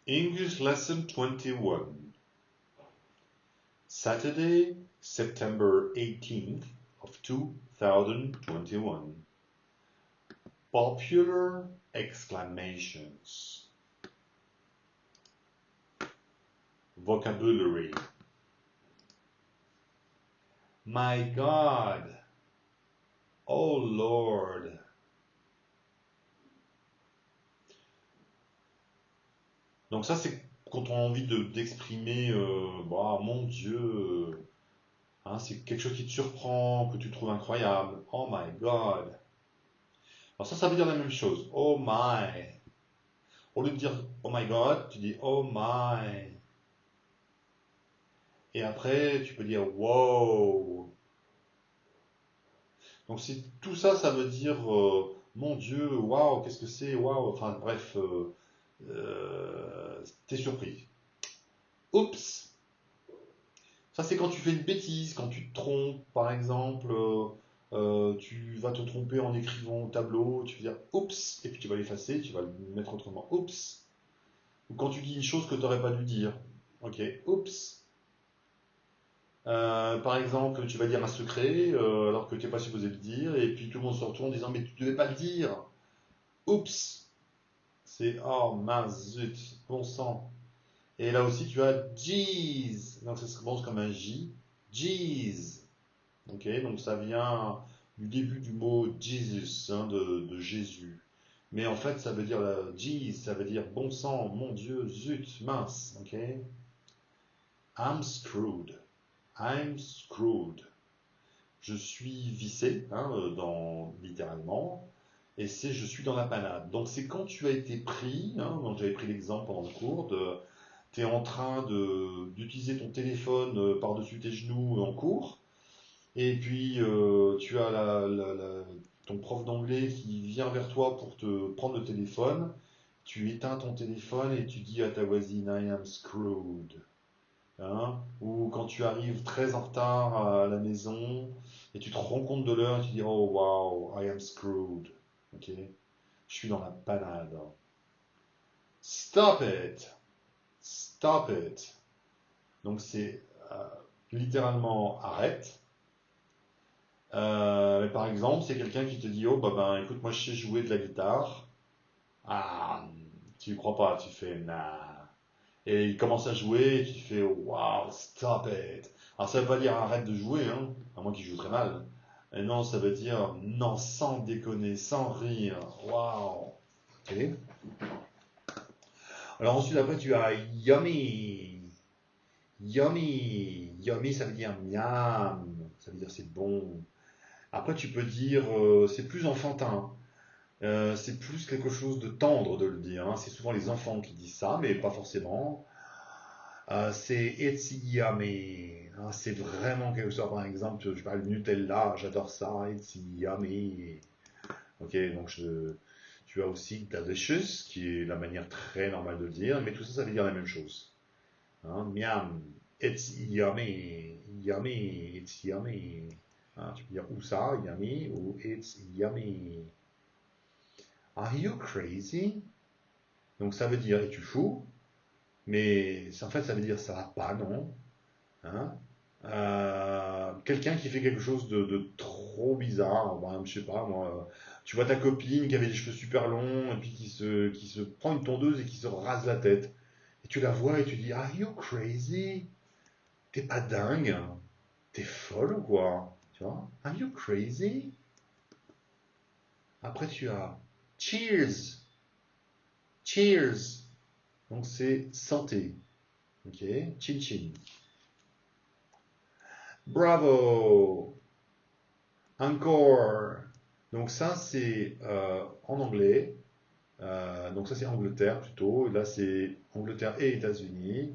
English lesson 21. Saturday, September 18th of 2021. Popular exclamations. Vocabulary. My God. Oh Lord. Donc ça c'est quand on a envie d'exprimer mon Dieu, hein, c'est quelque chose qui te surprend, que tu trouves incroyable. Oh my God. Alors ça veut dire la même chose. Oh my. Au lieu de dire oh my God, tu dis oh my. Et après tu peux dire wow. Donc c'est tout ça, ça veut dire mon Dieu, waouh, qu'est-ce que c'est, waouh. Enfin bref, t'es surpris. Oups. Ça, c'est quand tu fais une bêtise, quand tu te trompes, par exemple, tu vas te tromper en écrivant au tableau, tu vas dire oups, et puis tu vas l'effacer, tu vas le mettre autrement, oups. Ou quand tu dis une chose que tu n'aurais pas dû dire, ok, oups. Par exemple, tu vas dire un secret alors que tu n'es pas supposé le dire, et puis tout le monde se retourne en disant mais tu ne devais pas le dire, oups. C'est oh mince, zut, bon sang. Et là aussi, tu as jeez, donc ça se commence comme un J, jeez. Ok, donc ça vient du début du mot Jesus, hein, de Jésus. Mais en fait, ça veut dire Jesus, ça veut dire bon sang, mon Dieu, zut, mince. Ok, I'm screwed. I'm screwed. Je suis vissé, hein, littéralement, et c'est je suis dans la panade. Donc c'est quand tu as été pris, hein, donc j'avais pris l'exemple pendant le cours, tu es en train d'utiliser ton téléphone par-dessus tes genoux en cours. Et puis, tu as ton prof d'anglais qui vient vers toi pour te prendre le téléphone. Tu éteins ton téléphone et tu dis à ta voisine, I am screwed. Hein. Ou quand tu arrives très en retard à la maison et tu te rends compte de l'heure et tu dis, oh wow, I am screwed. Ok? Je suis dans la panade. Stop it! Stop it! Donc c'est littéralement arrête. Mais par exemple, c'est quelqu'un qui te dit, oh bah ben écoute, moi je sais jouer de la guitare. Ah, tu y crois pas, tu fais nah. Et il commence à jouer et tu fais wow, stop it. Alors ça veut pas dire arrête de jouer, hein, à moins qu'il joue très mal. Et non, ça veut dire non, sans déconner, sans rire. Wow. Ok. Alors ensuite, après, tu as yummy. Yummy. Yummy, ça veut dire miam. Ça veut dire c'est bon. Après, tu peux dire, c'est plus enfantin. C'est plus quelque chose de tendre de le dire, hein. C'est souvent les enfants qui disent ça, mais pas forcément. C'est it's yummy, hein. C'est vraiment quelque chose. Par exemple, je parle de Nutella, j'adore ça. It's yummy. Ok, donc tu as aussi delicious, qui est la manière très normale de le dire, mais tout ça, ça veut dire la même chose. Hein, miam, it's yummy, yummy, it's yummy. Hein, tu peux dire ou ça, yummy, ou it's yummy. Are you crazy? Donc ça veut dire es-tu fou? Mais en fait ça veut dire ça va pas, non? Hein. Quelqu'un qui fait quelque chose de trop bizarre, ben, je sais pas moi, tu vois ta copine qui avait des cheveux super longs et puis qui se prend une tondeuse et qui se rase la tête. Et tu la vois et tu dis Are you crazy? T'es pas dingue? T'es folle ou quoi? Tu vois? Are you crazy? Après tu as Cheers! Cheers! Donc c'est santé. Ok, chin chin. Bravo, encore. Donc ça c'est en anglais. Donc ça c'est Angleterre plutôt. Là c'est Angleterre et États-Unis.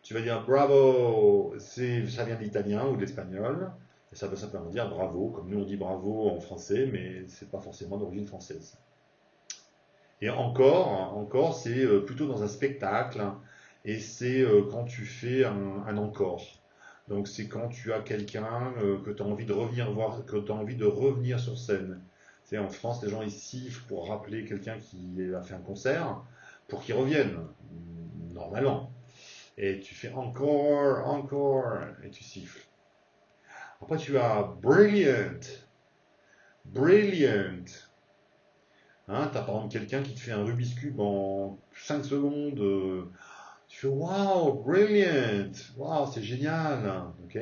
Tu vas dire bravo, ça vient de l'italien ou de l'espagnol. Et ça veut simplement dire bravo, comme nous on dit bravo en français, mais c'est pas forcément d'origine française. Et encore, c'est plutôt dans un spectacle, hein, et c'est quand tu fais un encore. Donc c'est quand tu as quelqu'un que tu as envie de revenir voir, que tu as envie de revenir sur scène. C'est en France, les gens ils sifflent pour rappeler quelqu'un qui a fait un concert, pour qu'il revienne. normalement. Et tu fais encore, encore, et tu siffles. Après, tu as brilliant, brilliant. Hein, tu as par exemple quelqu'un qui te fait un Rubik's Cube en 5 secondes. Tu fais wow, brilliant, wow, c'est génial. Ok.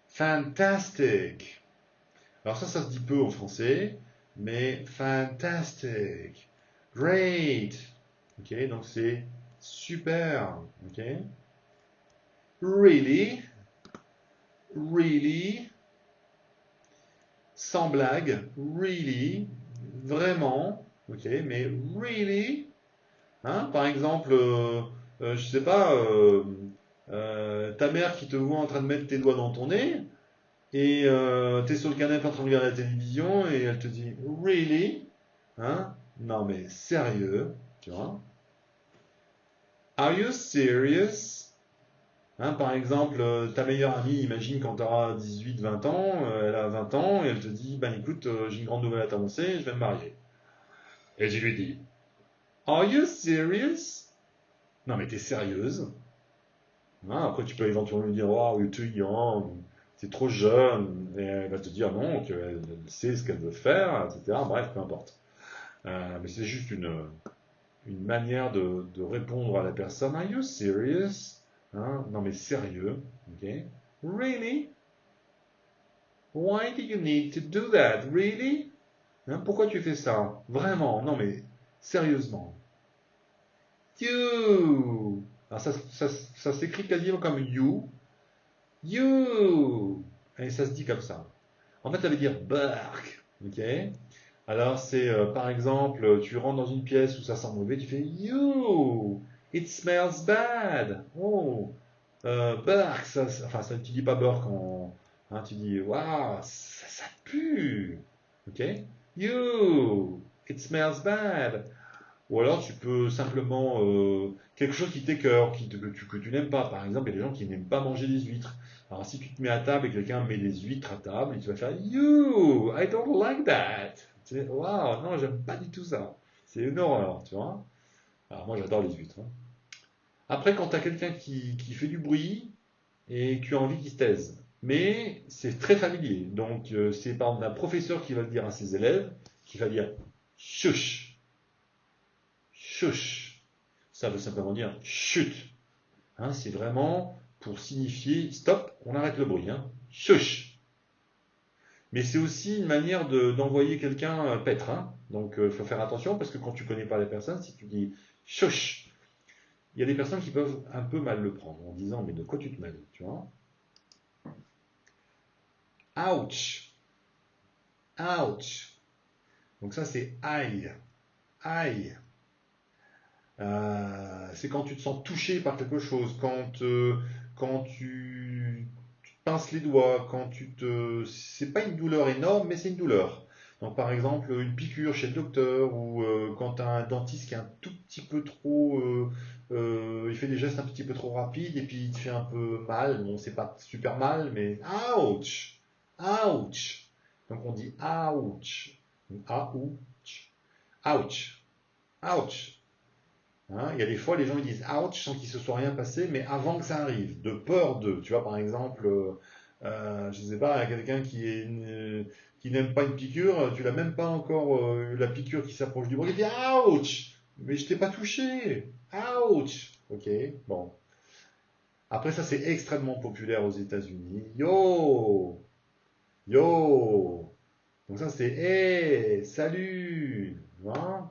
Fantastic. Alors ça se dit peu en français, mais fantastic, great. Ok, donc c'est super. Ok. Really, really, sans blague, really, vraiment. Ok, mais really, hein, par exemple, je sais pas, ta mère qui te voit en train de mettre tes doigts dans ton nez. Et t'es sur le canapé en train de regarder la télévision et elle te dit Really? Hein? Non mais sérieux, tu vois? Are you serious? Hein, par exemple, ta meilleure amie, imagine quand tu auras 18-20 ans, elle a 20 ans et elle te dit Ben écoute, j'ai une grande nouvelle à t'annoncer, je vais me marier. Et je lui dis Are you serious? Non mais t'es sérieuse? Hein, après tu peux éventuellement lui dire Oh, you're too young, c'est trop jeune, et elle va te dire non, qu'elle sait ce qu'elle veut faire, etc. Bref, peu importe. Mais c'est juste une manière de répondre à la personne. Are you serious? Hein? Non mais sérieux, ok? Really? Why do you need to do that? Really? Hein, pourquoi tu fais ça? Vraiment? Non mais sérieusement. You. Alors ça s'écrit quasiment comme you. You. Et ça se dit comme ça. En fait, ça veut dire bark. Ok? Alors, c'est par exemple, tu rentres dans une pièce où ça sent mauvais, tu fais You, it smells bad. Oh, bark, enfin, ça, tu dis pas burk hein, tu dis Waouh, ça pue. Ok? You, it smells bad. Ou alors, tu peux simplement quelque chose qui t'écœure, que tu n'aimes pas. Par exemple, il y a des gens qui n'aiment pas manger des huîtres. Alors, si tu te mets à table et quelqu'un met des huîtres à table, et tu vas faire You, I don't like that. Tu sais, waouh, non, j'aime pas du tout ça. C'est une horreur, tu vois. Alors, moi, j'adore les huîtres, hein. Après, quand tu as quelqu'un qui fait du bruit et tu as envie qu'il se taise. Mais c'est très familier. Donc, c'est par exemple un professeur qui va le dire à ses élèves, qui va dire Shush, shush. Ça veut simplement dire chut. Hein, c'est vraiment pour signifier stop, on arrête le bruit. Hein. Shush. Mais c'est aussi une manière d'envoyer quelqu'un paître. Hein. Donc il faut faire attention parce que quand tu connais pas la personne, si tu dis shush, il y a des personnes qui peuvent un peu mal le prendre en disant mais de quoi tu te mêles, tu vois? Ouch, ouch. Donc ça c'est aïe, aïe. C'est quand tu te sens touché par quelque chose, quand tu te pinces les doigts, quand tu te... C'est pas une douleur énorme, mais c'est une douleur. Donc par exemple, une piqûre chez le docteur, ou quand tu as un dentiste qui est un tout petit peu trop... il fait des gestes un petit peu trop rapides, et puis il te fait un peu mal. Bon, c'est pas super mal, mais ouch! Ouch! Donc on dit ouch. Ouch. Ouch. Ouch. Hein, il y a des fois, les gens ils disent ouch sans qu'il se soit rien passé, mais avant que ça arrive, de peur de. Tu vois, par exemple, je sais pas, quelqu'un qui n'aime pas une piqûre, tu l'as même pas encore la piqûre qui s'approche du bras, il dit ouch, mais je t'ai pas touché, ouch. Ok, bon. Après ça, c'est extrêmement populaire aux États-Unis. Yo, yo. Donc ça, c'est hey, salut. Hein.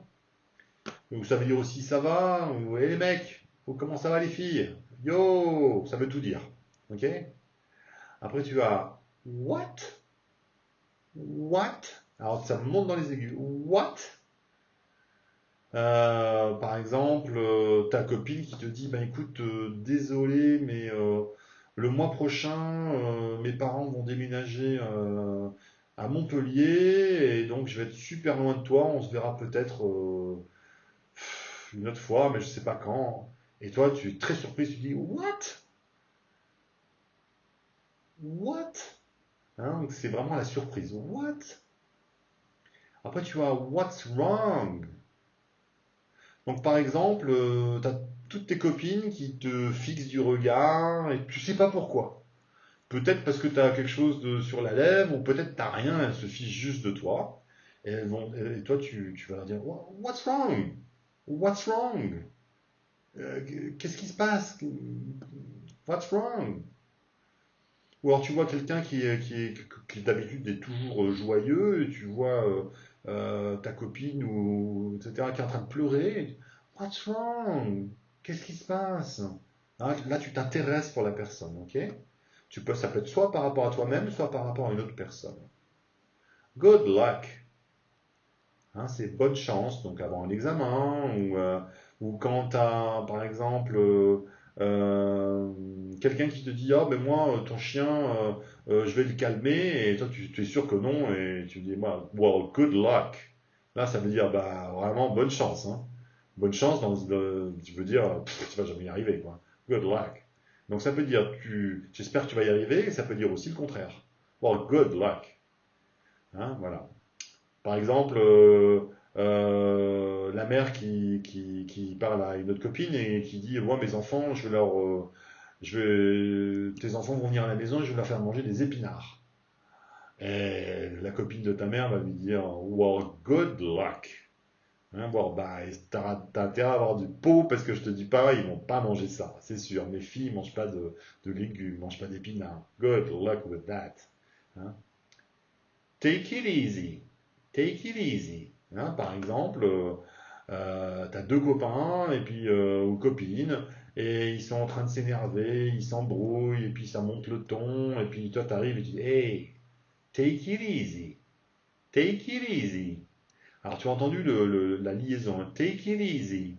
Ou ça veut dire aussi ça va, ou hey les mecs, comment ça va les filles? Yo, ça veut tout dire. Ok? Après tu as what? What? Alors ça monte dans les aigus. What? Par exemple, ta copine qui te dit, bah écoute, désolé, mais le mois prochain, mes parents vont déménager à Montpellier, et donc je vais être super loin de toi, on se verra peut-être une autre fois, mais je sais pas quand. Et toi, tu es très surpris, tu dis What? What? Hein, donc c'est vraiment la surprise. What? Après, tu as What's wrong? Donc par exemple, tu as toutes tes copines qui te fixent du regard et tu sais pas pourquoi. Peut-être parce que tu as quelque chose sur la lèvre, ou peut-être t'as rien, elles se fichent juste de toi. Et toi, tu vas leur dire, What's wrong? What's wrong? Qu'est-ce qui se passe? What's wrong? Ou alors tu vois quelqu'un qui d'habitude est toujours joyeux, et tu vois ta copine ou etc. qui est en train de pleurer. What's wrong? Qu'est-ce qui se passe? Hein, là, tu t'intéresses pour la personne, ok? Ça peut être soit par rapport à toi-même, soit par rapport à une autre personne. Good luck. Hein, c'est bonne chance, donc avant un examen, ou quand tu as, par exemple, euh, quelqu'un qui te dit, ah ben moi, ton chien, je vais le calmer, et toi tu es sûr que non, et tu dis, well, good luck. Là, ça veut dire, bah, vraiment, bonne chance, hein. Bonne chance, tu veux dire, tu vas jamais y arriver, quoi. Good luck. Donc ça peut dire, j'espère que tu vas y arriver, et ça peut dire aussi le contraire. Well, good luck. Hein, voilà. Par exemple, la mère qui parle à une autre copine et qui dit, moi, mes enfants, tes enfants vont venir à la maison et je vais leur faire manger des épinards. Et la copine de ta mère va lui dire, well, good luck. Hein, bon, bah, t'as intérêt à avoir du pot parce que je te dis pas, ils vont pas manger ça, c'est sûr. Mes filles mangent pas de légumes, mangent pas d'épinards. Good luck with that. Hein. Take it easy. Take it easy. Hein, par exemple, t'as deux copains et puis ou copines et ils sont en train de s'énerver, ils s'embrouillent et puis ça monte le ton et puis toi t'arrives et tu dis hey, take it easy. Take it easy. Alors tu as entendu la liaison, hein, take it easy.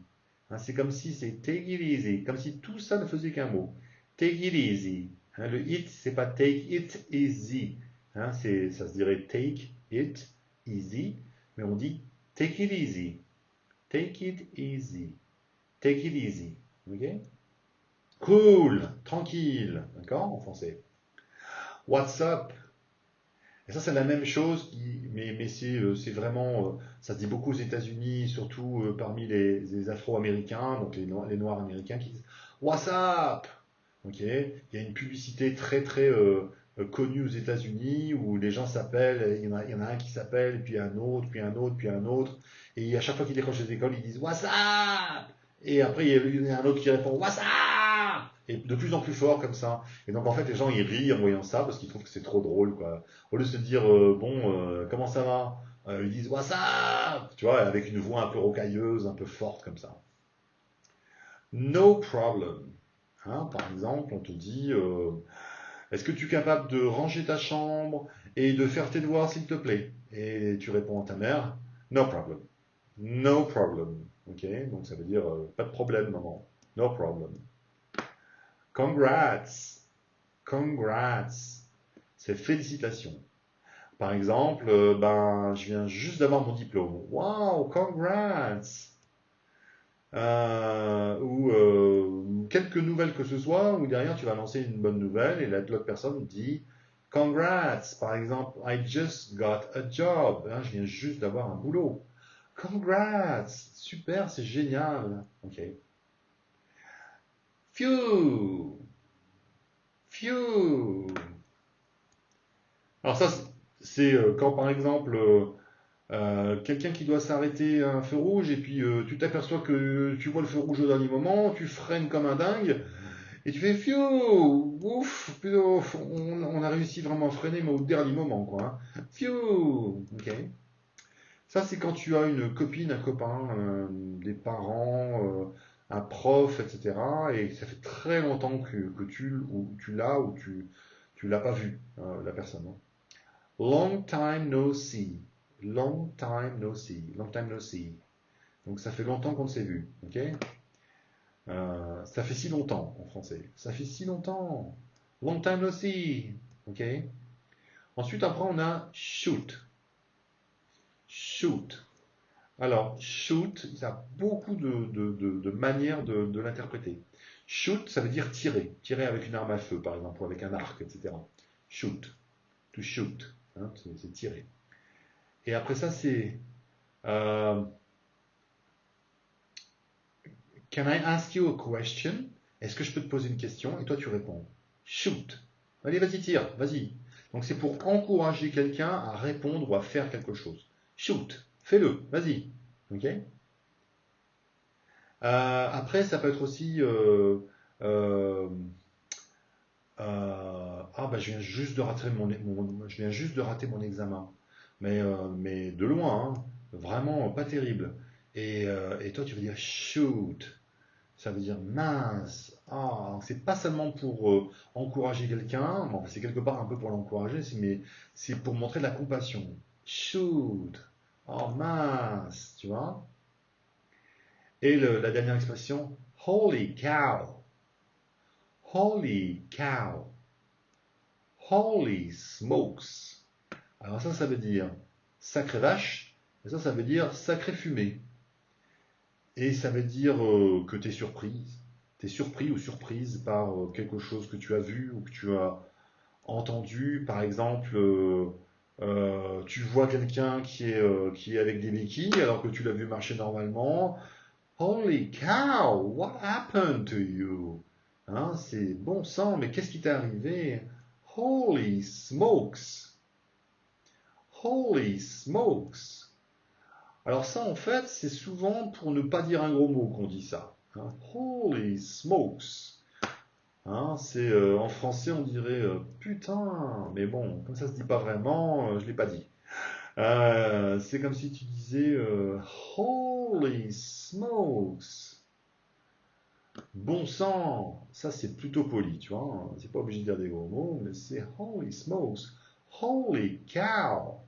Hein, c'est comme si c'est take it easy, comme si tout ça ne faisait qu'un mot. Take it easy. Hein, le it, c'est pas take it easy. Hein, ça se dirait take it easy, mais on dit take it easy. Take it easy. Take it easy. Ok? Cool, tranquille, d'accord, en français. What's up? Et ça, c'est la même chose, mais c'est vraiment, ça se dit beaucoup aux États-Unis, surtout parmi les Afro-Américains, donc les Noirs américains qui disent What's up? Ok? Il y a une publicité très très connue aux États-Unis où les gens s'appellent, il y en a un qui s'appelle, puis un autre, puis un autre, puis un autre, et à chaque fois qu'ils décrochent les écoles, ils disent What's up? Et après, il y a un autre qui répond What's up? Et de plus en plus fort comme ça. Et donc en fait, les gens ils rient en voyant ça parce qu'ils trouvent que c'est trop drôle, quoi. Au lieu de se dire bon, comment ça va? Ils disent What's up? Tu vois, avec une voix un peu rocailleuse, un peu forte comme ça. No problem. Hein, par exemple, on te dit est-ce que tu es capable de ranger ta chambre et de faire tes devoirs, s'il te plaît? Et tu réponds à ta mère No problem. No problem. Ok, donc ça veut dire pas de problème, maman. No problem. Congrats. Congrats. C'est félicitations. Par exemple, ben, je viens juste d'avoir mon diplôme. Wow, congrats! Ou quelques nouvelles que ce soit, où derrière tu vas lancer une bonne nouvelle et l'autre personne dit Congrats! Par exemple, I just got a job. Hein, je viens juste d'avoir un boulot. Congrats! Super, c'est génial. Ok. Phew! Phew! Alors ça, c'est quand par exemple quelqu'un qui doit s'arrêter à un feu rouge et puis tu t'aperçois que tu vois le feu rouge au dernier moment, tu freines comme un dingue et tu fais fiou, ouf, on a réussi vraiment à freiner mais au dernier moment quoi. Hein. Fiou, ok. Ça c'est quand tu as une copine, un copain, des parents, un prof, etc. Et ça fait très longtemps que tu l'as ou tu l'as pas vu la personne. Hein. Long time no see. Long time no see. Long time no see. Donc ça fait longtemps qu'on ne s'est vu. Ok? Ça fait si longtemps en français. Ça fait si longtemps. Long time no see. Ok? Ensuite, après, on a shoot. Shoot. Alors, shoot, ça a beaucoup de manières de l'interpréter. Shoot, ça veut dire tirer. Tirer avec une arme à feu, par exemple, ou avec un arc, etc. Shoot. To shoot. Hein, c'est tirer. Et après ça, c'est euh, Can I ask you a question? Est-ce que je peux te poser une question? Et toi, tu réponds. Shoot. Allez, vas-y, tire, vas-y. Donc, c'est pour encourager quelqu'un à répondre ou à faire quelque chose. Shoot. Fais-le, vas-y. Ok? Après, ça peut être aussi euh, ah bah je viens juste de rater mon examen, mais de loin, hein, vraiment pas terrible. Et toi tu veux dire shoot, ça veut dire mince. Ah, c'est pas seulement pour encourager quelqu'un, bon, c'est quelque part un peu pour l'encourager, mais c'est pour montrer de la compassion. Shoot, oh mince, tu vois. Et la dernière expression, holy cow, holy cow. Holy smokes. Alors ça veut dire sacré vache, et ça veut dire sacré fumée. Et ça veut dire que tu es surprise. Tu es surpris ou surprise par quelque chose que tu as vu ou que tu as entendu. Par exemple, tu vois quelqu'un qui est avec des béquilles alors que tu l'as vu marcher normalement. Holy cow, what happened to you? Hein, c'est bon sang, mais qu'est-ce qui t'est arrivé? Holy smokes! Holy smokes! Alors ça, en fait, c'est souvent pour ne pas dire un gros mot qu'on dit ça. Hein. Holy smokes! Hein, en français, on dirait putain, mais bon, comme ça se dit pas vraiment, je l'ai pas dit. C'est comme si tu disais Holy smokes! Bon sang, ça c'est plutôt poli, tu vois. Hein. C'est pas obligé de dire des gros mots, mais c'est holy smokes, holy cow.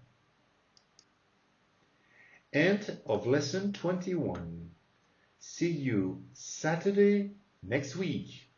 End of lesson 21. See you Saturday next week.